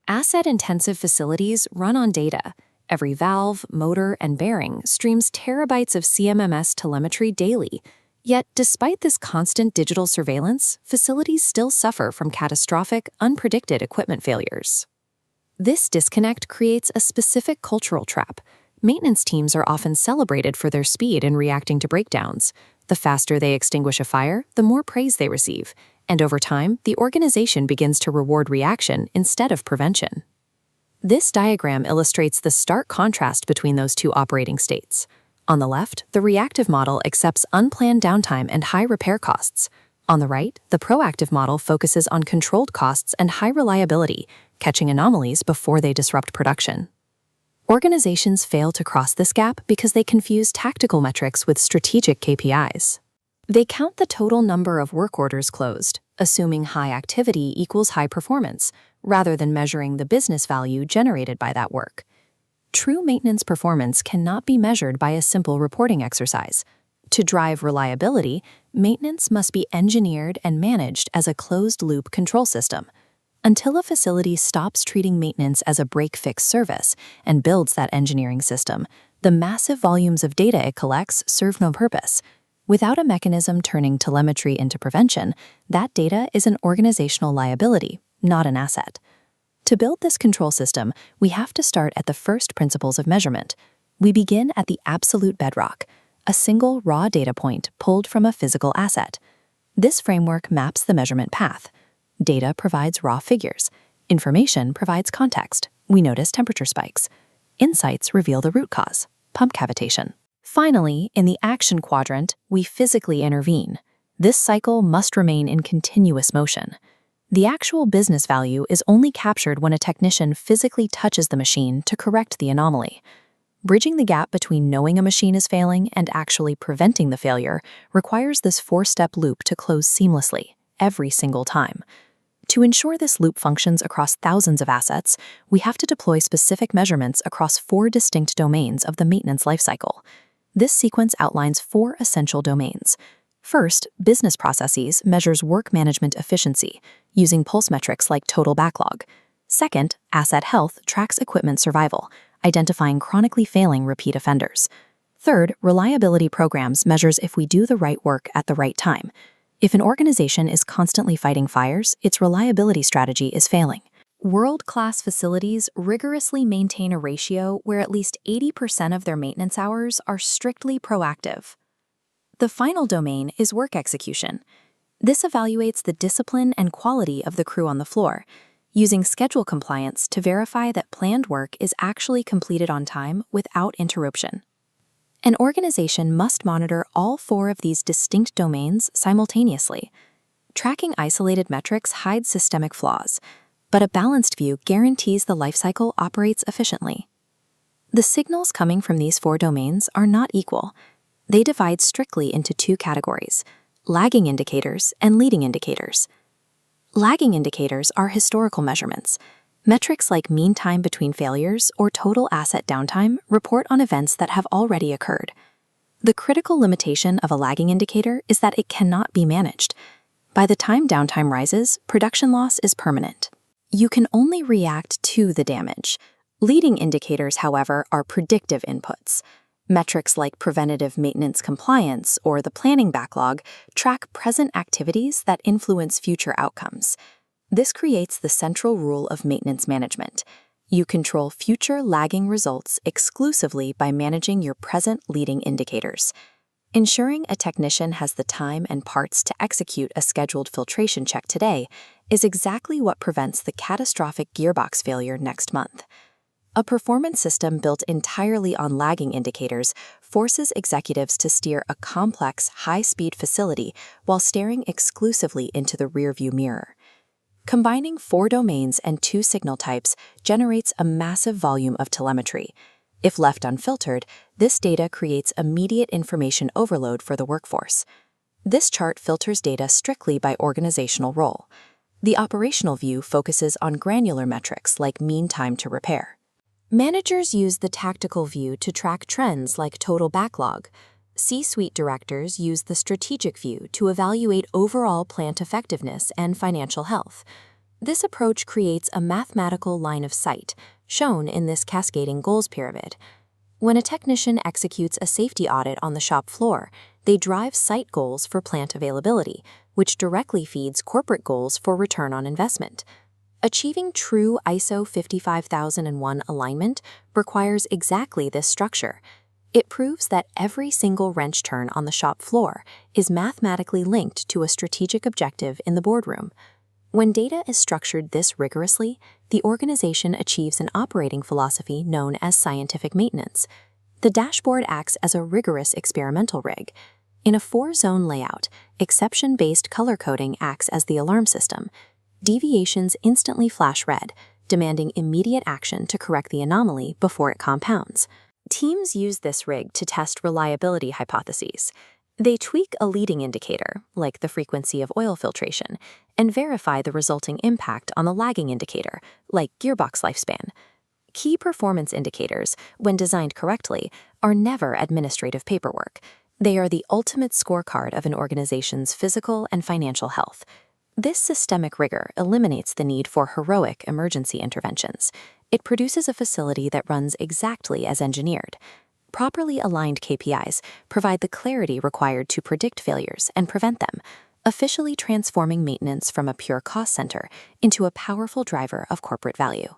Asset-intensive facilities run on data. Every valve, motor, and bearing streams terabytes of CMMS telemetry daily. Yet, despite this constant digital surveillance, facilities still suffer from catastrophic, unpredicted equipment failures. This disconnect creates a specific cultural trap. Maintenance teams are often celebrated for their speed in reacting to breakdowns. The faster they extinguish a fire, the more praise they receive. And over time, the organization begins to reward reaction instead of prevention. This diagram illustrates the stark contrast between those two operating states. On the left, the reactive model accepts unplanned downtime and high repair costs. On the right, the proactive model focuses on controlled costs and high reliability, catching anomalies before they disrupt production. Organizations fail to cross this gap because they confuse tactical metrics with strategic KPIs. They count the total number of work orders closed, assuming high activity equals high performance, rather than measuring the business value generated by that work. True maintenance performance cannot be measured by a simple reporting exercise. To drive reliability, maintenance must be engineered and managed as a closed-loop control system. Until a facility stops treating maintenance as a break-fix service and builds that engineering system, the massive volumes of data it collects serve no purpose. Without a mechanism turning telemetry into prevention, that data is an organizational liability, not an asset. To build this control system, we have to start at the first principles of measurement. We begin at the absolute bedrock, a single raw data point pulled from a physical asset. This framework maps the measurement path. Data provides raw figures. Information provides context. We notice temperature spikes. Insights reveal the root cause, pump cavitation. Finally, in the action quadrant, we physically intervene. This cycle must remain in continuous motion. The actual business value is only captured when a technician physically touches the machine to correct the anomaly. Bridging the gap between knowing a machine is failing and actually preventing the failure requires this four-step loop to close seamlessly, every single time. To ensure this loop functions across thousands of assets, we have to deploy specific measurements across 4 distinct domains of the maintenance lifecycle. This sequence outlines 4 essential domains. First, business processes measures work management efficiency, using pulse metrics like total backlog. Second, asset health tracks equipment survival, identifying chronically failing repeat offenders. Third, reliability programs measures if we do the right work at the right time. If an organization is constantly fighting fires, its reliability strategy is failing. World-class facilities rigorously maintain a ratio where at least 80% of their maintenance hours are strictly proactive. The final domain is work execution. This evaluates the discipline and quality of the crew on the floor, using schedule compliance to verify that planned work is actually completed on time without interruption. An organization must monitor all 4 of these distinct domains simultaneously. Tracking isolated metrics hides systemic flaws, but a balanced view guarantees the lifecycle operates efficiently. The signals coming from these 4 domains are not equal. They divide strictly into 2 categories: lagging indicators and leading indicators. Lagging indicators are historical measurements. Metrics like mean time between failures or total asset downtime report on events that have already occurred. The critical limitation of a lagging indicator is that it cannot be managed. By the time downtime rises, production loss is permanent. You can only react to the damage. Leading indicators, however, are predictive inputs. Metrics like preventative maintenance compliance or the planning backlog track present activities that influence future outcomes. This creates the central rule of maintenance management. You control future lagging results exclusively by managing your present leading indicators. Ensuring a technician has the time and parts to execute a scheduled filtration check today is exactly what prevents the catastrophic gearbox failure next month. A performance system built entirely on lagging indicators forces executives to steer a complex, high-speed facility while staring exclusively into the rearview mirror. Combining 4 domains and 2 signal types generates a massive volume of telemetry. If left unfiltered, this data creates immediate information overload for the workforce. This chart filters data strictly by organizational role. The operational view focuses on granular metrics like mean time to repair. Managers use the tactical view to track trends like total backlog. C-suite directors use the strategic view to evaluate overall plant effectiveness and financial health. This approach creates a mathematical line of sight, shown in this cascading goals pyramid. When a technician executes a safety audit on the shop floor, they drive site goals for plant availability, which directly feeds corporate goals for return on investment. Achieving true ISO 55001 alignment requires exactly this structure. It proves that every single wrench turn on the shop floor is mathematically linked to a strategic objective in the boardroom. When data is structured this rigorously, the organization achieves an operating philosophy known as scientific maintenance. The dashboard acts as a rigorous experimental rig. In a 4-zone layout, exception-based color coding acts as the alarm system. Deviations instantly flash red, demanding immediate action to correct the anomaly before it compounds. Teams use this rig to test reliability hypotheses. They tweak a leading indicator, like the frequency of oil filtration, and verify the resulting impact on the lagging indicator, like gearbox lifespan. Key performance indicators, when designed correctly, are never administrative paperwork. They are the ultimate scorecard of an organization's physical and financial health. This systemic rigor eliminates the need for heroic emergency interventions. It produces a facility that runs exactly as engineered. Properly aligned KPIs provide the clarity required to predict failures and prevent them, officially transforming maintenance from a pure cost center into a powerful driver of corporate value.